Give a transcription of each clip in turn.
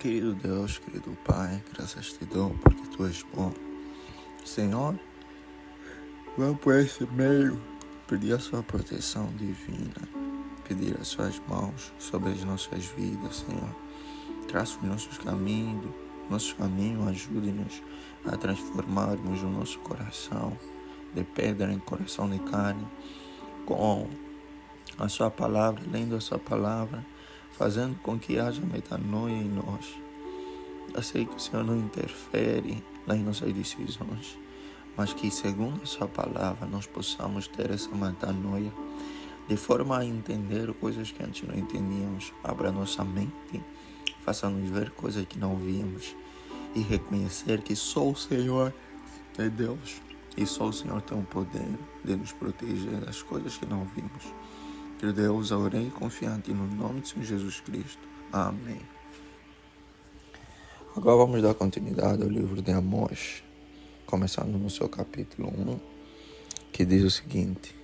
Querido Deus, querido Pai, graças te dou porque Tu és bom. Senhor, vamos por esse meio pedir a Sua proteção divina, pedir as Suas mãos sobre as nossas vidas, Senhor. Traça os nossos caminhos, ajude-nos a transformarmos o nosso coração de pedra em coração de carne, com a Sua palavra, lendo a Sua palavra, fazendo com que haja metanoia em nós. Eu sei que o Senhor não interfere nas nossas decisões, mas que, segundo a Sua palavra, nós possamos ter essa metanoia, de forma a entender coisas que antes não entendíamos. Abra nossa mente, faça-nos ver coisas que não víamos e reconhecer que só o Senhor é Deus e só o Senhor tem o poder de nos proteger das coisas que não vimos. Que Deus, orei confiante no nome de Senhor Jesus Cristo. Amém. Agora vamos dar continuidade ao livro de Amós, começando no seu capítulo 1, que diz o seguinte.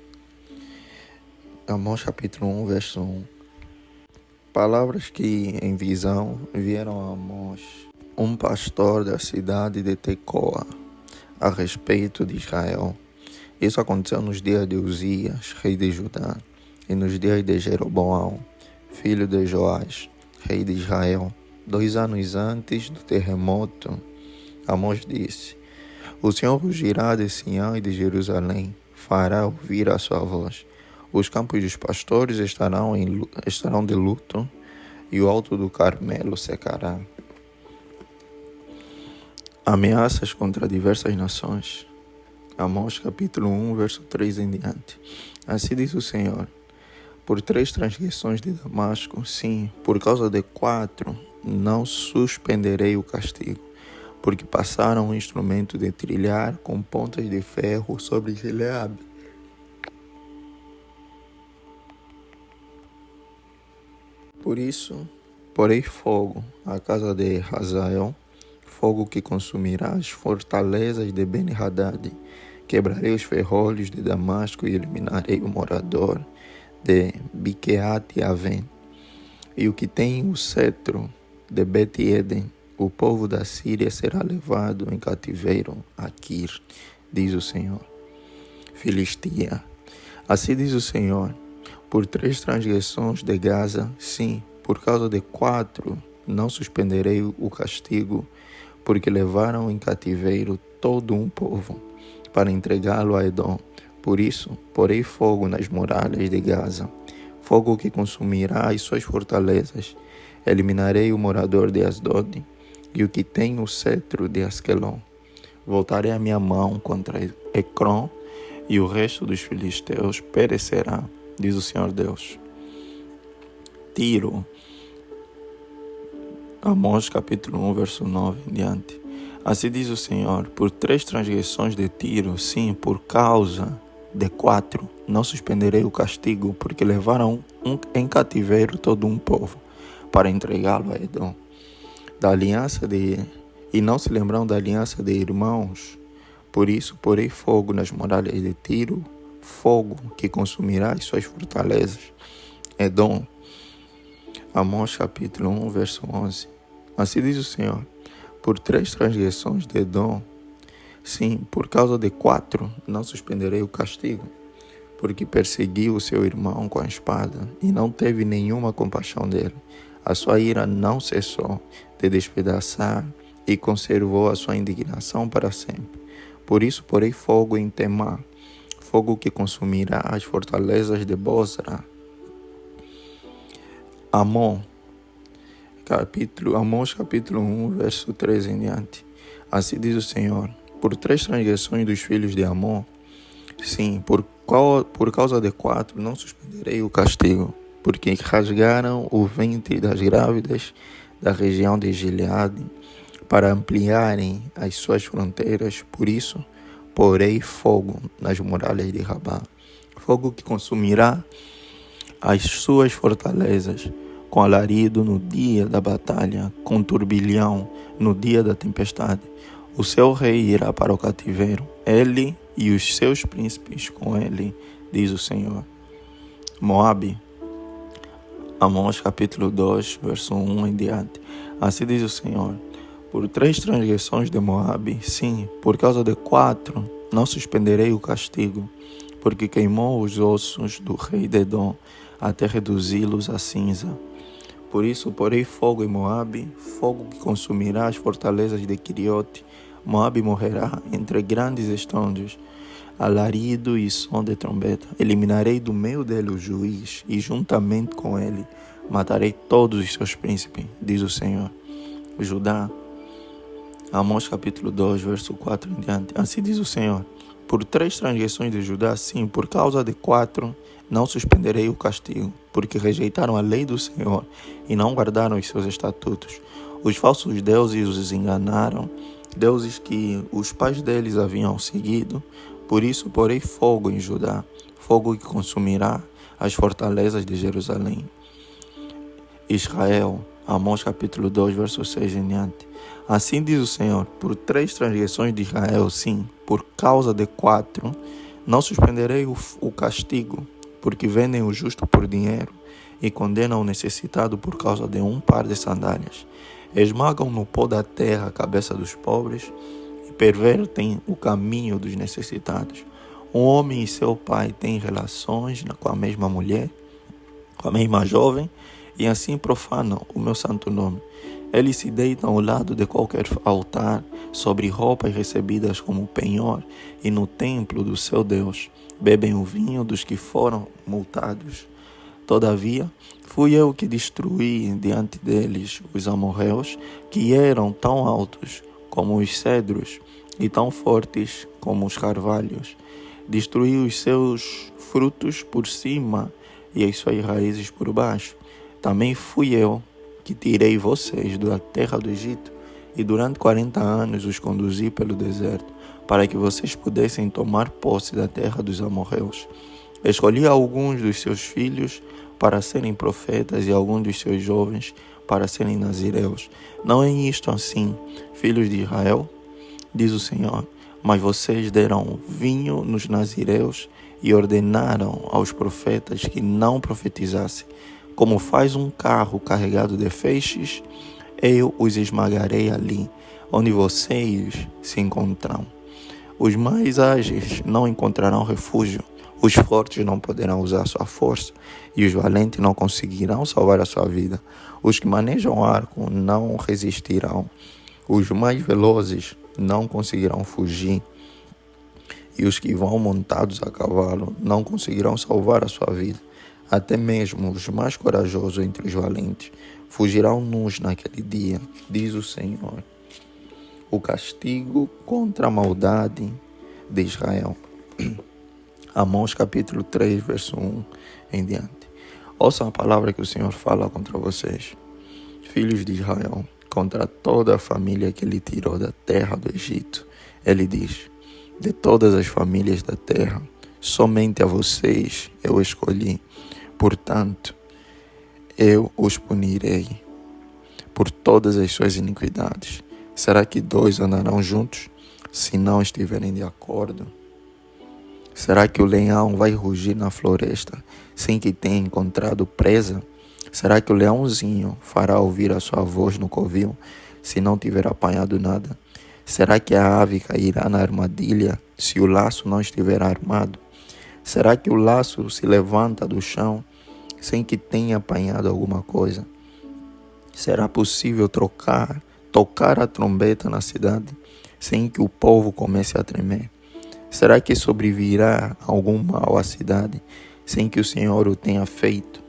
Amós capítulo 1, verso 1. Palavras que em visão vieram a Amós, um pastor da cidade de Tecoa, a respeito de Israel. Isso aconteceu nos dias de Uzias, rei de Judá, e nos dias de Jeroboão, filho de Joás, rei de Israel, 2 anos antes do terremoto. Amós disse: O Senhor rugirá de Sião e de Jerusalém, fará ouvir a sua voz. Os campos dos pastores estarão de luto, e o alto do Carmelo secará. Ameaças contra diversas nações. Amós capítulo 1, verso 3 em diante. Assim diz o Senhor: Por 3 transgressões de Damasco, sim, por causa de 4, não suspenderei o castigo, porque passaram um instrumento de trilhar com pontas de ferro sobre Gileade. Por isso, porei fogo à casa de Hazael, fogo que consumirá as fortalezas de Ben-Hadad. Quebrarei os ferrolhos de Damasco e eliminarei o morador de Biqueate-Aven. E o que tem o cetro de Bet-Eden, o povo da Síria será levado em cativeiro a Kir, diz o Senhor. Filistia. Assim diz o Senhor: Por 3 transgressões de Gaza, sim, por causa de 4, não suspenderei o castigo, porque levaram em cativeiro todo um povo, para entregá-lo a Edom. Por isso, porei fogo nas muralhas de Gaza, fogo que consumirá as suas fortalezas. Eliminarei o morador de Asdod e o que tem o cetro de Asquelon. Voltarei a minha mão contra Ecrom, e o resto dos filisteus perecerá, diz o Senhor Deus. Tiro. Amós capítulo 1, verso 9 em diante. Assim diz o Senhor: Por 3 transgressões de Tiro, sim, por causa de 4, não suspenderei o castigo, porque levaram em cativeiro todo um povo, para entregá-lo a Edom. E não se lembram da aliança de irmãos. Por isso porei fogo nas muralhas de Tiro, fogo que consumirá as suas fortalezas. Edom. Amós capítulo 1, verso 11. Assim diz o Senhor: Por 3 transgressões de Edom, sim, por causa de 4, não suspenderei o castigo, porque perseguiu o seu irmão com a espada e não teve nenhuma compaixão dele. A sua ira não cessou de despedaçar e conservou a sua indignação para sempre. Por isso porei fogo em Temá, fogo que consumirá as fortalezas de Bozra. Amós capítulo 1, verso 13 em diante. Assim diz o Senhor: Por 3 transgressões dos filhos de Amon, sim, por causa de 4, não suspenderei o castigo, porque rasgaram o ventre das grávidas da região de Gileade, para ampliarem as suas fronteiras. Por isso, porei fogo nas muralhas de Rabá, fogo que consumirá as suas fortalezas, com alarido no dia da batalha, com turbilhão no dia da tempestade. O seu rei irá para o cativeiro, ele e os seus príncipes com ele, diz o Senhor. Moabe. Amós capítulo 2, verso 1 em diante. Assim diz o Senhor: por 3 transgressões de Moabe, sim, por causa de 4, não suspenderei o castigo, porque queimou os ossos do rei de Edom, até reduzi-los a cinza. Por isso porei fogo em Moabe, fogo que consumirá as fortalezas de Queriote. Moabe morrerá entre grandes estrondos, alarido e som de trombeta. Eliminarei do meio dele o juiz, e juntamente com ele matarei todos os seus príncipes, diz o Senhor. Judá, Amós capítulo 2, verso 4 em diante. Assim diz o Senhor: por 3 transgressões de Judá, sim, por causa de 4, não suspenderei o castigo, porque rejeitaram a lei do Senhor e não guardaram os seus estatutos. Os falsos deuses os enganaram, deuses que os pais deles haviam seguido. Por isso porei fogo em Judá, fogo que consumirá as fortalezas de Jerusalém. Israel, Amós capítulo 2, verso 6 em diante. Assim diz o Senhor: por 3 transgressões de Israel, sim, por causa de 4, não suspenderei o castigo, porque vendem o justo por dinheiro e condenam o necessitado por causa de um par de sandálias. Esmagam no pó da terra a cabeça dos pobres e pervertem o caminho dos necessitados. Um homem e seu pai têm relações com a mesma mulher, com a mesma jovem, e assim profanam o meu santo nome. Eles se deitam ao lado de qualquer altar, sobre roupas recebidas como penhor, e no templo do seu Deus bebem o vinho dos que foram multados. Todavia, fui eu que destruí diante deles os amorreus, que eram tão altos como os cedros e tão fortes como os carvalhos. Destruí os seus frutos por cima e as suas raízes por baixo. Também fui eu que tirei vocês da terra do Egito e durante 40 anos os conduzi pelo deserto, para que vocês pudessem tomar posse da terra dos amorreus. Escolhi alguns dos seus filhos para serem profetas e alguns dos seus jovens para serem nazireus. Não é isto assim, filhos de Israel? Diz o Senhor. Mas vocês deram vinho nos nazireus e ordenaram aos profetas que não profetizassem. Como faz um carro carregado de feixes, eu os esmagarei ali, onde vocês se encontram. Os mais ágeis não encontrarão refúgio, os fortes não poderão usar sua força, e os valentes não conseguirão salvar a sua vida. Os que manejam arco não resistirão, os mais velozes não conseguirão fugir, e os que vão montados a cavalo não conseguirão salvar a sua vida. Até mesmo os mais corajosos entre os valentes fugirão nus naquele dia, diz o Senhor. O castigo contra a maldade de Israel. Amós capítulo 3, verso 1 em diante. Ouçam a palavra que o Senhor fala contra vocês, filhos de Israel, contra toda a família que ele tirou da terra do Egito. Ele diz: de todas as famílias da terra, somente a vocês eu escolhi. Portanto, eu os punirei por todas as suas iniquidades. Será que 2 andarão juntos, se não estiverem de acordo? Será que o leão vai rugir na floresta, sem que tenha encontrado presa? Será que o leãozinho fará ouvir a sua voz no covil, se não tiver apanhado nada? Será que a ave cairá na armadilha, se o laço não estiver armado? Será que o laço se levanta do chão, sem que tenha apanhado alguma coisa? Será possível tocar a trombeta na cidade, sem que o povo comece a tremer? Será que sobrevirá algum mal à cidade, sem que o Senhor o tenha feito?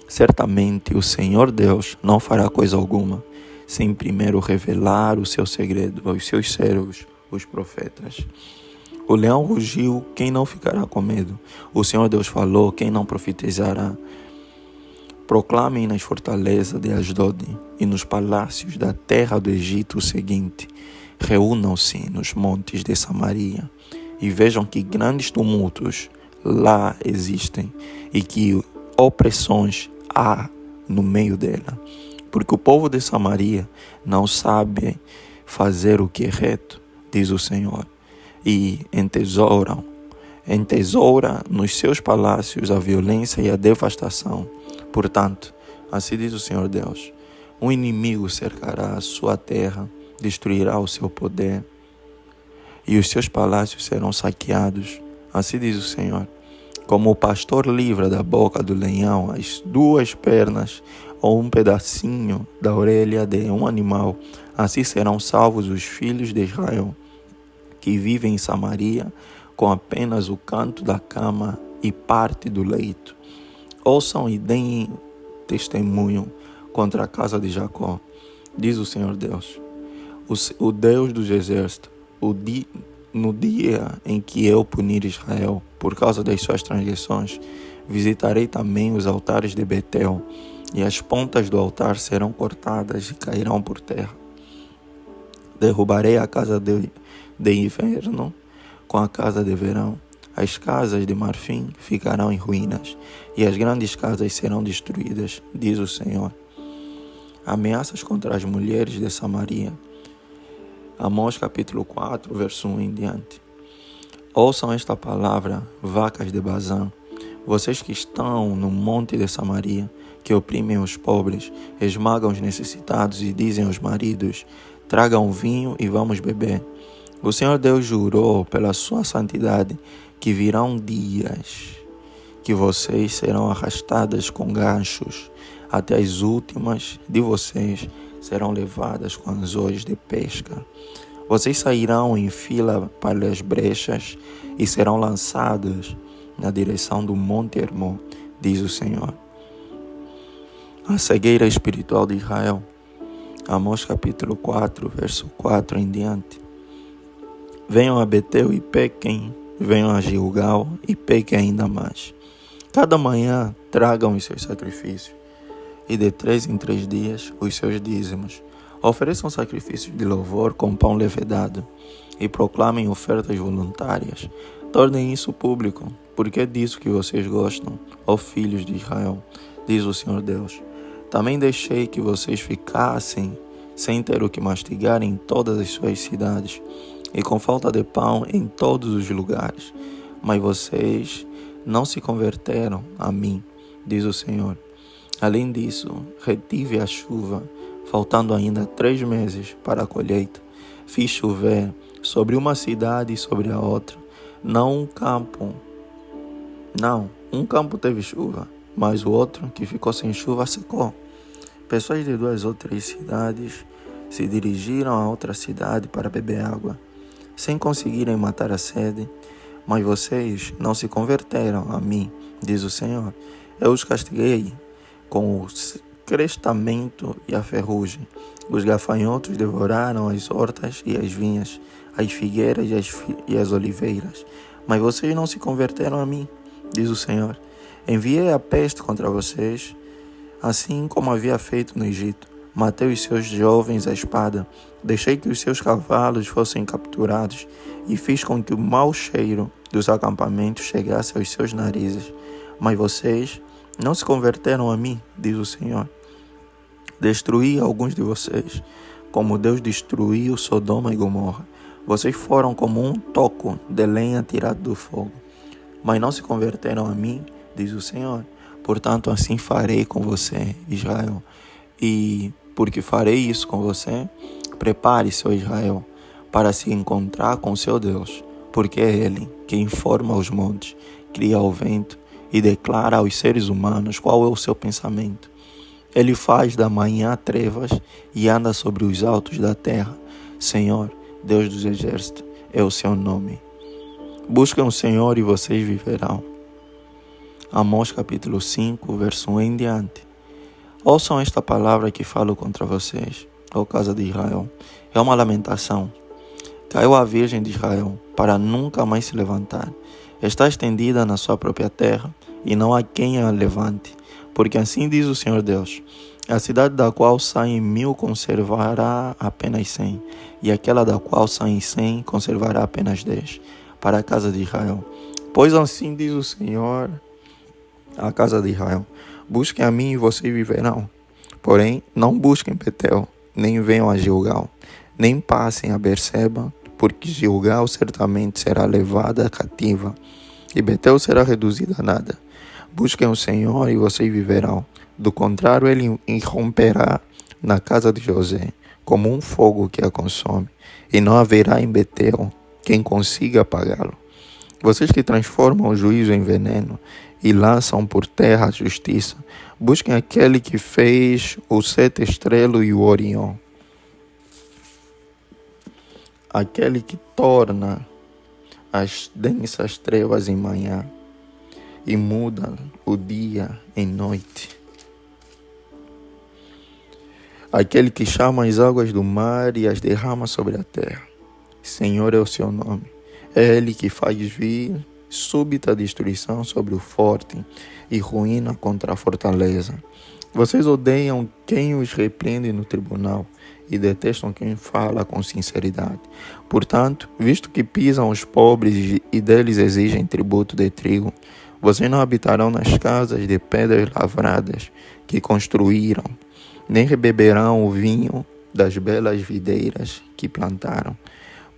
Certamente o Senhor Deus não fará coisa alguma, sem primeiro revelar o seu segredo aos seus servos, os profetas. O leão rugiu, quem não ficará com medo? O Senhor Deus falou, quem não profetizará? Proclamem nas fortalezas de Asdod e nos palácios da terra do Egito o seguinte: reúnam-se nos montes de Samaria e vejam que grandes tumultos lá existem e que opressões há no meio dela. Porque o povo de Samaria não sabe fazer o que é reto, diz o Senhor, e entesouram entesoura nos seus palácios a violência e a devastação. Portanto, assim diz o Senhor Deus, um inimigo cercará a sua terra, destruirá o seu poder, e os seus palácios serão saqueados. Assim diz o Senhor, como o pastor livra da boca do leão as duas pernas ou um pedacinho da orelha de um animal, assim serão salvos os filhos de Israel, que vivem em Samaria, com apenas o canto da cama e parte do leito. Ouçam e deem testemunho contra a casa de Jacó, diz o Senhor Deus, o Deus dos exércitos, no dia em que eu punir Israel por causa das suas transgressões, visitarei também os altares de Betel, e as pontas do altar serão cortadas e cairão por terra. Derrubarei a casa de inverno com a casa de verão. As casas de marfim ficarão em ruínas, e as grandes casas serão destruídas, diz o Senhor. Ameaças contra as mulheres de Samaria. Amós capítulo 4, verso 1 em diante. Ouçam esta palavra, vacas de Bazã, vocês que estão no monte de Samaria, que oprimem os pobres, esmagam os necessitados e dizem aos maridos, tragam vinho e vamos beber. O Senhor Deus jurou pela sua santidade que virão dias que vocês serão arrastadas com ganchos, até as últimas de vocês serão levadas com anzóis de pesca. Vocês sairão em fila para as brechas e serão lançados na direção do Monte Hermon, diz o Senhor. A cegueira espiritual de Israel. Amós capítulo 4, verso 4 em diante. Venham a Betel e pequem, venham a Gilgal e pequem ainda mais. Cada manhã tragam os seus sacrifícios, e de 3 em 3 dias os seus dízimos. Ofereçam sacrifícios de louvor com pão levedado, e proclamem ofertas voluntárias. Tornem isso público, porque é disso que vocês gostam, ó filhos de Israel, diz o Senhor Deus. Também deixei que vocês ficassem sem ter o que mastigar em todas as suas cidades, e com falta de pão em todos os lugares. Mas vocês não se converteram a mim, diz o Senhor. Além disso, retive a chuva, faltando ainda 3 meses para a colheita. Fiz chover sobre uma cidade e sobre a outra. Um campo teve chuva, mas o outro, que ficou sem chuva, secou. Pessoas de 2 ou 3 cidades se dirigiram a outra cidade para beber água, sem conseguirem matar a sede. Mas vocês não se converteram a mim, diz o Senhor. Eu os castiguei com o crestamento e a ferrugem. Os gafanhotos devoraram as hortas e as vinhas, as figueiras e as oliveiras. Mas vocês não se converteram a mim, diz o Senhor. Enviei a peste contra vocês, assim como havia feito no Egito. Matei os seus jovens à espada, deixei que os seus cavalos fossem capturados e fiz com que o mau cheiro dos acampamentos chegasse aos seus narizes. Mas vocês não se converteram a mim, diz o Senhor. Destruí alguns de vocês, como Deus destruiu Sodoma e Gomorra. Vocês foram como um toco de lenha tirado do fogo, mas não se converteram a mim, diz o Senhor. Portanto, assim farei com você, Israel. E porque farei isso com você, prepare-se, ó Israel, para se encontrar com seu Deus, porque é Ele que informa os montes, cria o vento e declara aos seres humanos qual é o seu pensamento. Ele faz da manhã trevas e anda sobre os altos da terra. Senhor, Deus dos exércitos, é o seu nome. Busquem o Senhor e vocês viverão. Amós capítulo 5, verso 1 em diante. Ouçam esta palavra que falo contra vocês, ó casa de Israel. É uma lamentação. Caiu a Virgem de Israel para nunca mais se levantar. Está estendida na sua própria terra e não há quem a levante. Porque assim diz o Senhor Deus, a cidade da qual saem 1000 conservará apenas 100, e aquela da qual saem 100 conservará apenas 10, para a casa de Israel. Pois assim diz o Senhor, a casa de Israel, busquem a mim e vocês viverão. Porém, não busquem Betel, nem venham a Gilgal, nem passem a Berseba, porque Gilgal certamente será levada cativa, e Betel será reduzida a nada. Busquem o Senhor e vocês viverão. Do contrário, ele irromperá na casa de José, como um fogo que a consome, e não haverá em Betel quem consiga apagá-lo. Vocês que transformam o juízo em veneno e lançam por terra a justiça, busquem aquele que fez o sete estrelas e o Orião, aquele que torna as densas trevas em manhã e muda o dia em noite. Aquele que chama as águas do mar e as derrama sobre a terra. Senhor é o seu nome. É Ele que faz vir súbita destruição sobre o forte e ruína contra a fortaleza. Vocês odeiam quem os repreende no tribunal e detestam quem fala com sinceridade. Portanto, visto que pisam os pobres e deles exigem tributo de trigo, vocês não habitarão nas casas de pedras lavradas que construíram, nem beberão o vinho das belas videiras que plantaram.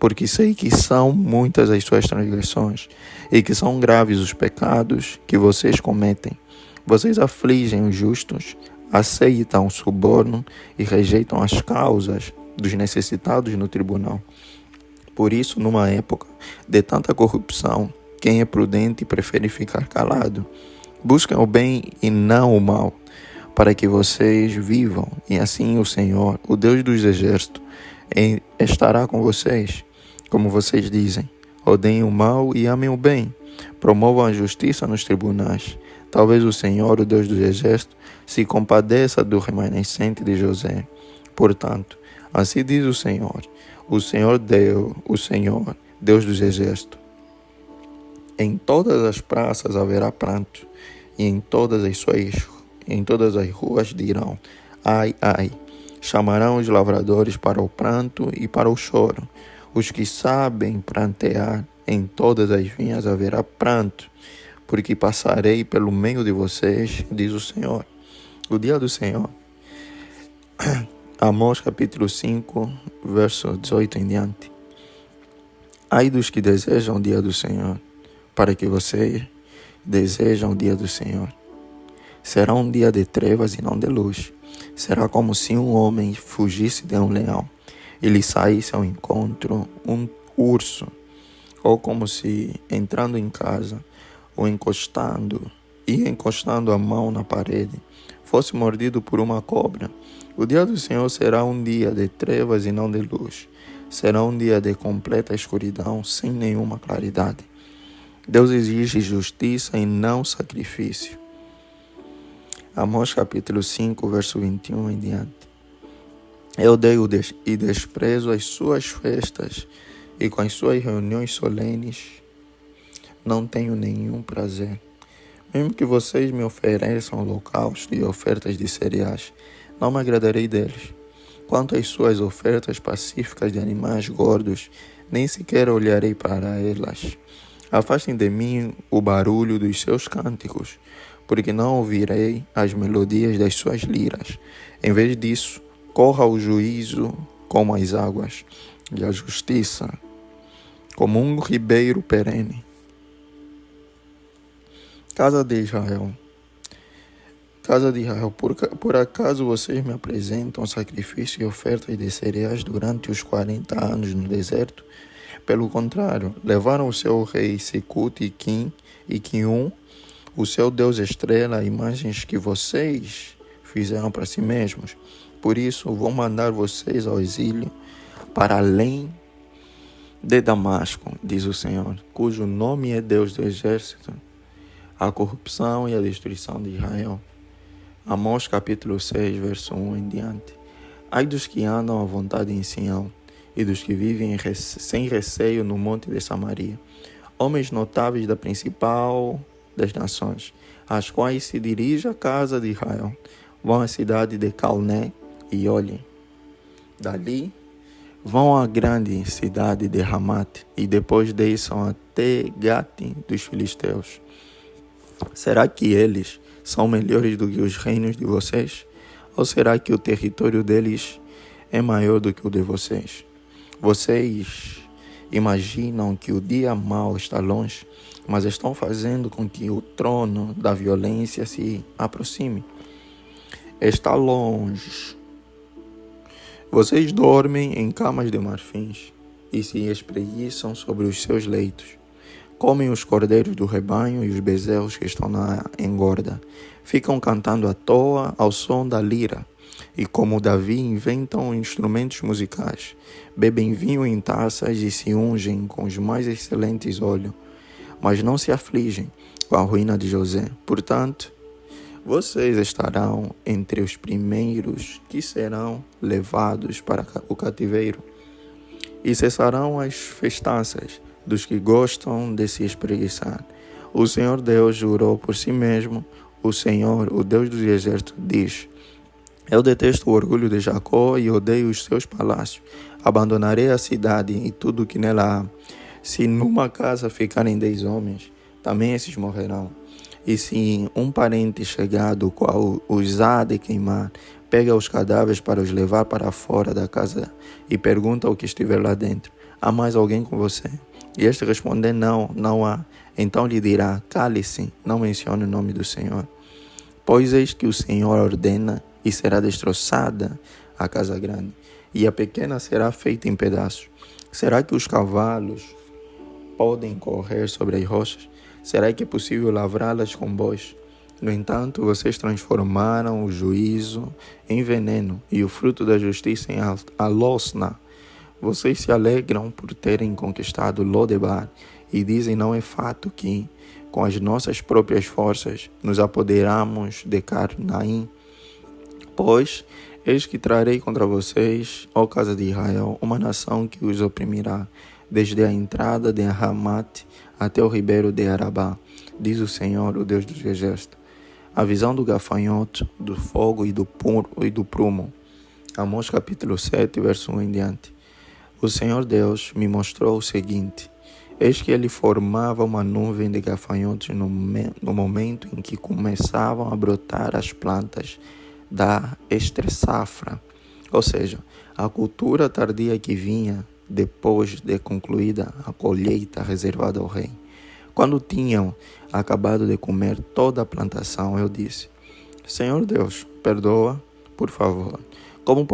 Porque sei que são muitas as suas transgressões e que são graves os pecados que vocês cometem. Vocês afligem os justos, aceitam o suborno e rejeitam as causas dos necessitados no tribunal. Por isso, numa época de tanta corrupção, quem é prudente prefere ficar calado. Busquem o bem e não o mal, para que vocês vivam, e assim o Senhor, o Deus dos exércitos, estará com vocês. Como vocês dizem, odeiem o mal e amem o bem, promovam a justiça nos tribunais. Talvez o Senhor, o Deus dos exércitos, se compadeça do remanescente de José. Portanto, assim diz o Senhor, Deus dos exércitos. Em todas as praças haverá pranto, e em todas as ruas dirão, ai, ai. Chamarão os lavradores para o pranto e para o choro. Os que sabem prantear, em todas as vinhas haverá pranto, porque passarei pelo meio de vocês, diz o Senhor. O dia do Senhor. Amós capítulo 5, verso 18 em diante. Ai dos que desejam o dia do Senhor, para que vocês desejam o dia do Senhor. Será um dia de trevas e não de luz. Será como se um homem fugisse de um leão e lhe saísse ao encontro um urso, ou como se entrando em casa ou encostando a mão na parede, fosse mordido por uma cobra. O dia do Senhor será um dia de trevas e não de luz. Será um dia de completa escuridão, sem nenhuma claridade. Deus exige justiça e não sacrifício. Amós capítulo 5, verso 21 em diante. Eu odeio e desprezo as suas festas, e com as suas reuniões solenes não tenho nenhum prazer. Mesmo que vocês me ofereçam holocaustos e ofertas de cereais, não me agradarei deles. Quanto às suas ofertas pacíficas de animais gordos, nem sequer olharei para elas. Afastem de mim o barulho dos seus cânticos, porque não ouvirei as melodias das suas liras. Em vez disso, corra o juízo como as águas, e a justiça como um ribeiro perene. Casa de Israel, por acaso vocês me apresentam sacrifício e ofertas de cereais durante os 40 anos no deserto? Pelo contrário, levaram o seu rei Secute e Quim, o seu Deus estrela, imagens que vocês fizeram para si mesmos. Por isso, vou mandar vocês ao exílio para além de Damasco, diz o Senhor, cujo nome é Deus do exército, a corrupção e a destruição de Israel. Amós capítulo 6, verso 1 em diante. Ai dos que andam à vontade em Sião, e dos que vivem sem receio no monte de Samaria, homens notáveis da principal das nações, às quais se dirige a casa de Israel, vão à cidade de Calné e olhem. Dali vão à grande cidade de Ramate e depois desçam até Gate dos filisteus. Será que eles são melhores do que os reinos de vocês? Ou será que o território deles é maior do que o de vocês? Vocês Imaginam que o dia mau está longe, mas estão fazendo com que o trono da violência se aproxime. Está longe. Vocês dormem em camas de marfins e se espreguiçam sobre os seus leitos. Comem os cordeiros do rebanho e os bezerros que estão na engorda. Ficam cantando à toa ao som da lira. E como Davi inventam instrumentos musicais. Bebem vinho em taças e se ungem com os mais excelentes óleos. Mas não se afligem com a ruína de José. Portanto, vocês estarão entre os primeiros que serão levados para o cativeiro, e cessarão as festanças dos que gostam de se espreguiçar. O Senhor Deus jurou por si mesmo, o Senhor, o Deus dos exércitos, diz: eu detesto o orgulho de Jacó e odeio os seus palácios. Abandonarei a cidade e tudo o que nela há. Se numa casa ficarem 10 homens, também esses morrerão. E se um parente chegado, qual os há de queimar, pega os cadáveres para os levar para fora da casa e pergunta ao que estiver lá dentro: há mais alguém com você? E este responder: não, não há. Então lhe dirá: cale-se, não mencione o nome do Senhor. Pois eis que o Senhor ordena e será destroçada a casa grande, e a pequena será feita em pedaços. Será que os cavalos podem correr sobre as rochas? Será que é possível lavrá-las com bois? No entanto, vocês transformaram o juízo em veneno e o fruto da justiça em alosna. Vocês se alegram por terem conquistado Lodebar e dizem: não é fato que, com as nossas próprias forças, nos apoderamos de Carnaim. Pois, eis que trarei contra vocês, ó casa de Israel, uma nação que os oprimirá, desde a entrada de Ramate até o ribeiro de Arabá, diz o Senhor, o Deus dos exércitos. A visão do gafanhoto, do fogo e do prumo. Amós capítulo 7, verso 1 em diante. O Senhor Deus me mostrou o seguinte: eis que ele formava uma nuvem de gafanhotos no momento em que começavam a brotar as plantas da entre-safra, ou seja, a cultura tardia que vinha depois de concluída a colheita reservada ao rei. Quando tinham acabado de comer toda a plantação, eu disse: Senhor Deus, perdoa, por favor. Como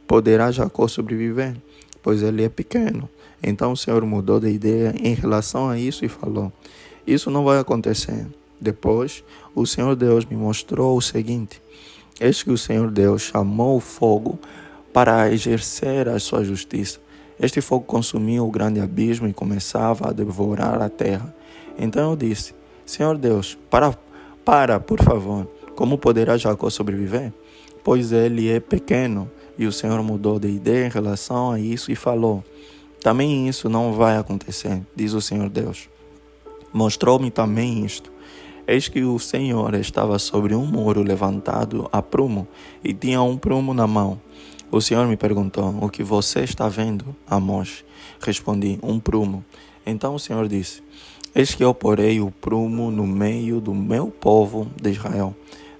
poderá Jacó sobreviver? Pois ele é pequeno. Então o Senhor mudou de ideia em relação a isso e falou: isso não vai acontecer. Depois, o Senhor Deus me mostrou o seguinte: eis que o Senhor Deus chamou o fogo para exercer a sua justiça. Este fogo consumiu o grande abismo e começava a devorar a terra. Então eu disse: Senhor Deus, para, por favor. Como poderá Jacó sobreviver? Pois ele é pequeno. E o Senhor mudou de ideia em relação a isso e falou: também isso não vai acontecer, diz o Senhor Deus. Mostrou-me também isto: eis que o Senhor estava sobre um muro levantado a prumo e tinha um prumo na mão. O Senhor me perguntou: o que você está vendo, Amós? Respondi: um prumo. Então o Senhor disse: eis que eu porei o prumo no meio do meu povo de Israel.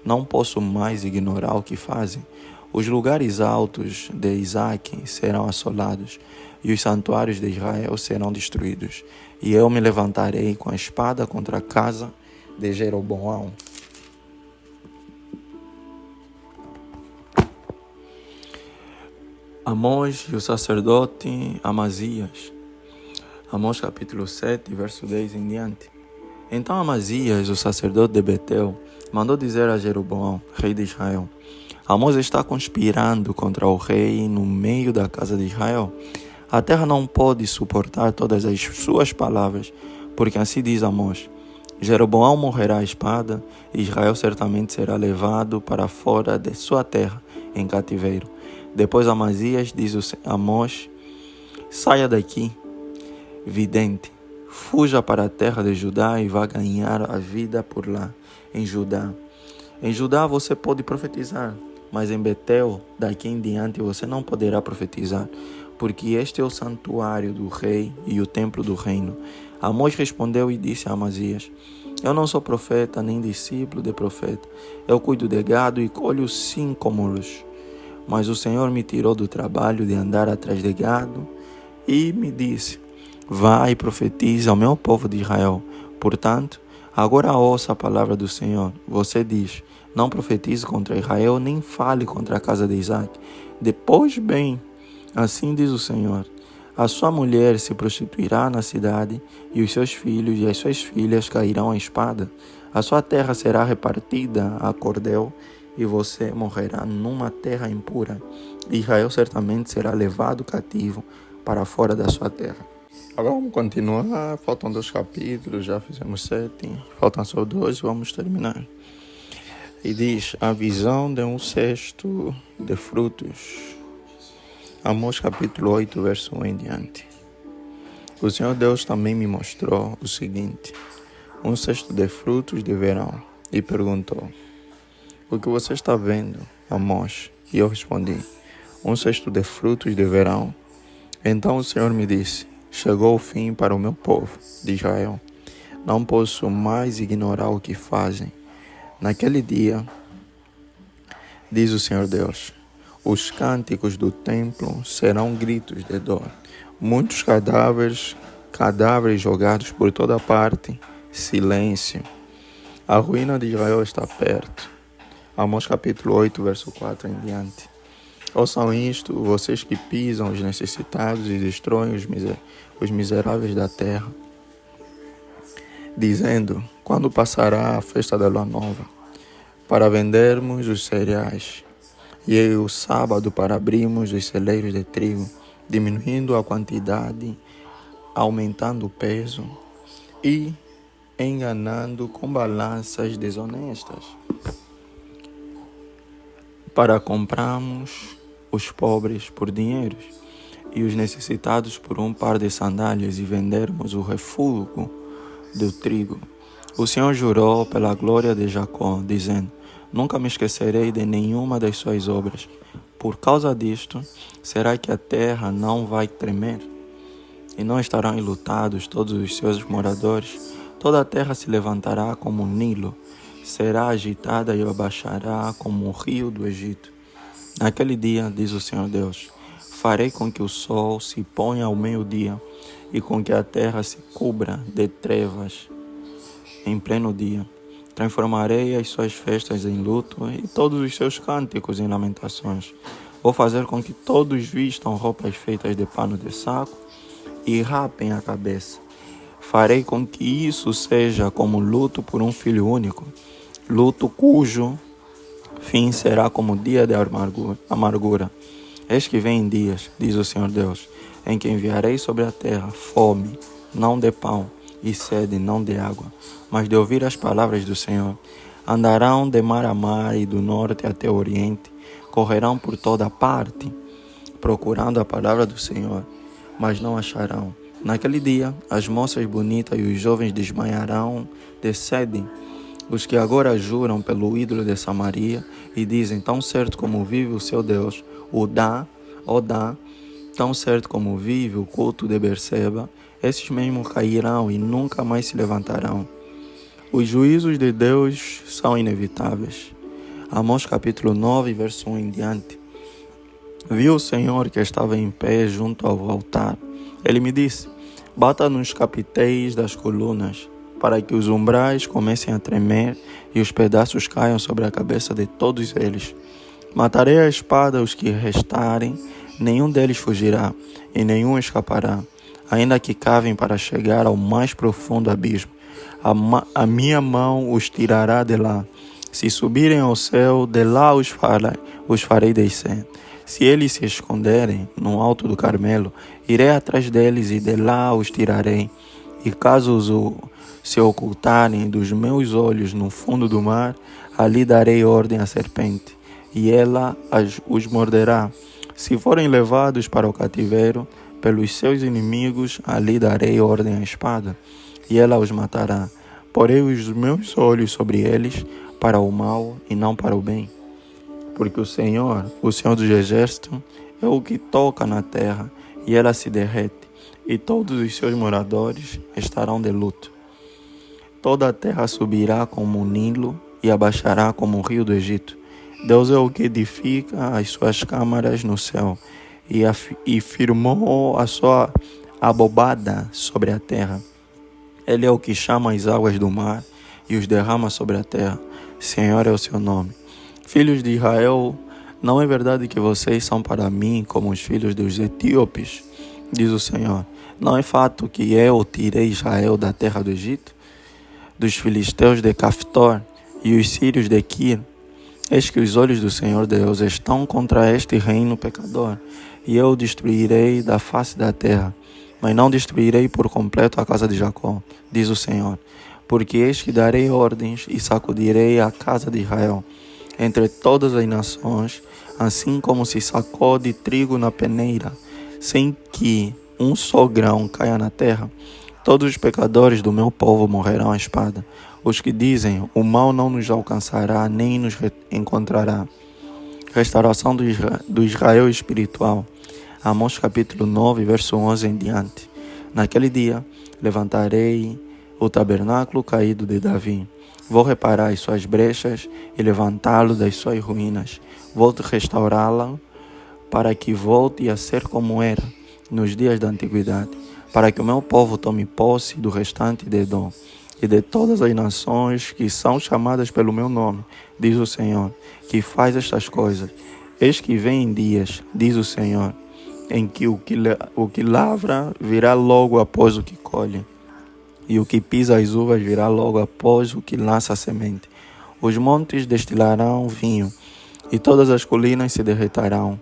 Não posso mais ignorar o que fazem. Os lugares altos de Isaque serão assolados, e os santuários de Israel serão destruídos. E eu me levantarei com a espada contra a casa de Jeroboão. Amós e o sacerdote Amazias. Amós capítulo 7, verso 10 em diante. Então Amazias, o sacerdote de Betel, mandou dizer a Jeroboão, rei de Israel: Amós está conspirando contra o rei no meio da casa de Israel. A terra não pode suportar todas as suas palavras, porque assim diz Amós: Jeroboão morrerá à espada, e Israel certamente será levado para fora de sua terra, em cativeiro. Depois Amazias diz a Amós: saia daqui, vidente, fuja para a terra de Judá e vá ganhar a vida por lá, em Judá. Em Judá você pode profetizar, mas em Betel, daqui em diante, você não poderá profetizar, porque este é o santuário do rei e o templo do reino. Amós respondeu e disse a Amazias: eu não sou profeta, nem discípulo de profeta. Eu cuido de gado e colho síncomos. Mas o Senhor me tirou do trabalho de andar atrás de gado e me disse: Vá e profetize ao meu povo de Israel. Portanto, agora ouça a palavra do Senhor. Você diz: não profetize contra Israel, nem fale contra a casa de Isaac. Depois, bem, assim diz o Senhor: a sua mulher se prostituirá na cidade, e os seus filhos e as suas filhas cairão à espada. A sua terra será repartida a cordel, e você morrerá numa terra impura. Israel certamente será levado cativo para fora da sua terra. Agora vamos continuar, faltam 2 capítulos, já fizemos 7, faltam só 2, vamos terminar. E diz: a visão de um cesto de frutos. Amós capítulo 8, verso 1 em diante. O Senhor Deus também me mostrou o seguinte: um cesto de frutos de verão, e perguntou: o que você está vendo, Amós? E eu respondi: um cesto de frutos de verão. Então o Senhor me disse: chegou o fim para o meu povo de Israel. Não posso mais ignorar o que fazem. Naquele dia, diz o Senhor Deus, os cânticos do templo serão gritos de dor. Muitos cadáveres jogados por toda parte. Silêncio. A ruína de Israel está perto. Amós capítulo 8, verso 4 em diante. Ouçam isto, vocês que pisam os necessitados e destroem os miseráveis da terra, dizendo: quando passará a festa da lua nova, para vendermos os cereais, e o sábado para abrirmos os celeiros de trigo, diminuindo a quantidade, aumentando o peso e enganando com balanças desonestas, para comprarmos os pobres por dinheiro e os necessitados por um par de sandálias e vendermos o refúgio do trigo. O Senhor jurou pela glória de Jacó, dizendo: nunca me esquecerei de nenhuma das suas obras. Por causa disto, será que a terra não vai tremer? E não estarão enlutados todos os seus moradores? Toda a terra se levantará como o Nilo, será agitada e abaixará como o rio do Egito. Naquele dia, diz o Senhor Deus, farei com que o sol se ponha ao meio-dia e com que a terra se cubra de trevas em pleno dia. Transformarei as suas festas em luto e todos os seus cânticos em lamentações. Vou fazer com que todos vistam roupas feitas de pano de saco e rapem a cabeça. Farei com que isso seja como luto por um filho único, luto cujo fim será como dia de amargura. Eis que vem dias, diz o Senhor Deus, em que enviarei sobre a terra fome, não de pão, e sede, não de água, mas de ouvir as palavras do Senhor. Andarão de mar a mar e do norte até o oriente, correrão por toda parte, procurando a palavra do Senhor, mas não acharão. Naquele dia, as moças bonitas e os jovens desmaiarão de sede. Os que agora juram pelo ídolo de Samaria e dizem: tão certo como vive o seu Deus, Odá, tão certo como vive o culto de Berseba, esses mesmos cairão e nunca mais se levantarão. Os juízos de Deus são inevitáveis. Amós capítulo 9, verso 1 em diante. Viu o Senhor que estava em pé junto ao altar. Ele me disse: bata nos capitéis das colunas, para que os umbrais comecem a tremer e os pedaços caiam sobre a cabeça de todos eles. Matarei a espada os que restarem, nenhum deles fugirá e nenhum escapará, ainda que cavem para chegar ao mais profundo abismo. A minha mão os tirará de lá. Se subirem ao céu, de lá os farei descer. Se eles se esconderem no alto do Carmelo, irei atrás deles e de lá os tirarei. E caso se ocultarem dos meus olhos no fundo do mar, ali darei ordem à serpente, e ela os morderá. Se forem levados para o cativeiro pelos seus inimigos, ali darei ordem à espada, e ela os matará. Porei os meus olhos sobre eles para o mal e não para o bem. Porque o Senhor dos exércitos, é o que toca na terra, e ela se derrete, e todos os seus moradores estarão de luto. Toda a terra subirá como o Nilo e abaixará como o rio do Egito. Deus é o que edifica as suas câmaras no céu e firmou abobada sobre a terra. Ele é o que chama as águas do mar e os derrama sobre a terra. Senhor é o seu nome. Filhos de Israel, não é verdade que vocês são para mim como os filhos dos etíopes? Diz o Senhor. Não é fato que eu tirei Israel da terra do Egito, dos filisteus de Caftor e os sírios de Quir? Eis que os olhos do Senhor Deus estão contra este reino pecador, e eu o destruirei da face da terra, mas não destruirei por completo a casa de Jacó, diz o Senhor, porque eis que darei ordens e sacudirei a casa de Israel entre todas as nações, assim como se sacode trigo na peneira, sem que um só grão caia na terra. Todos os pecadores do meu povo morrerão à espada. Os que dizem, o mal não nos alcançará, nem nos encontrará. Restauração do Israel espiritual. Amós capítulo 9, verso 11 em diante. Naquele dia, levantarei o tabernáculo caído de Davi. Vou reparar as suas brechas e levantá-lo das suas ruínas. Vou restaurá-lo para que volte a ser como era nos dias da antiguidade, para que o meu povo tome posse do restante de Edom e de todas as nações que são chamadas pelo meu nome, diz o Senhor, que faz estas coisas. Eis que vem dias, diz o Senhor, em que o que lavra virá logo após o que colhe, e o que pisa as uvas virá logo após o que lança a semente. Os montes destilarão vinho, e todas as colinas se derreterão.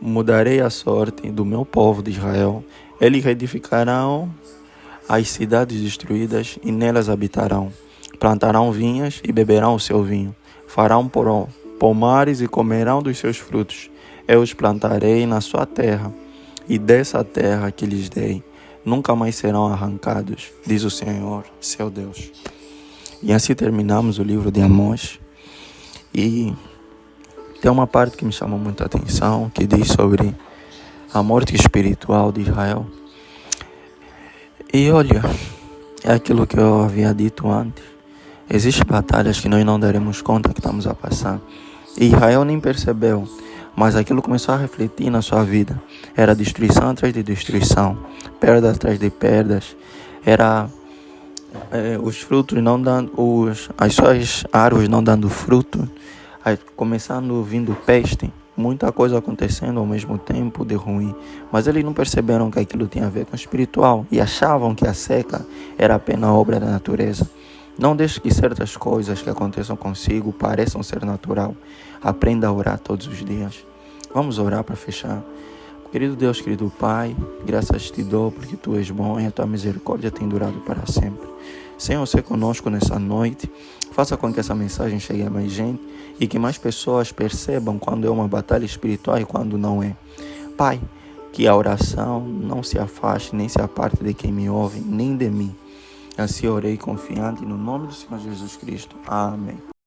Mudarei a sorte do meu povo de Israel. Eles reedificarão as cidades destruídas e nelas habitarão. Plantarão vinhas e beberão o seu vinho. Farão pomares e comerão dos seus frutos. Eu os plantarei na sua terra, e dessa terra que lhes dei, nunca mais serão arrancados, diz o Senhor, seu Deus. E assim terminamos o livro de Amós. E tem uma parte que me chamou muita atenção, que diz sobre a morte espiritual de Israel. E olha, é aquilo que eu havia dito antes. Existem batalhas que nós não daremos conta que estamos a passar. E Israel nem percebeu, mas aquilo começou a refletir na sua vida. Era destruição atrás de destruição, perda atrás de perdas. Era os frutos não dando, as suas árvores não dando fruto. Começando vindo peste, muita coisa acontecendo ao mesmo tempo de ruim, mas eles não perceberam que aquilo tinha a ver com o espiritual e achavam que a seca era apenas obra da natureza. Não deixe que certas coisas que aconteçam consigo pareçam ser natural. Aprenda a orar todos os dias. Vamos orar para fechar. Querido Deus, querido Pai, graças te dou porque Tu és bom e a Tua misericórdia tem durado para sempre. Senhor, seja conosco nessa noite. Faça com que essa mensagem chegue a mais gente e que mais pessoas percebam quando é uma batalha espiritual e quando não é. Pai, que a oração não se afaste nem se aparte de quem me ouve, nem de mim. Assim orei confiante no nome do Senhor Jesus Cristo. Amém.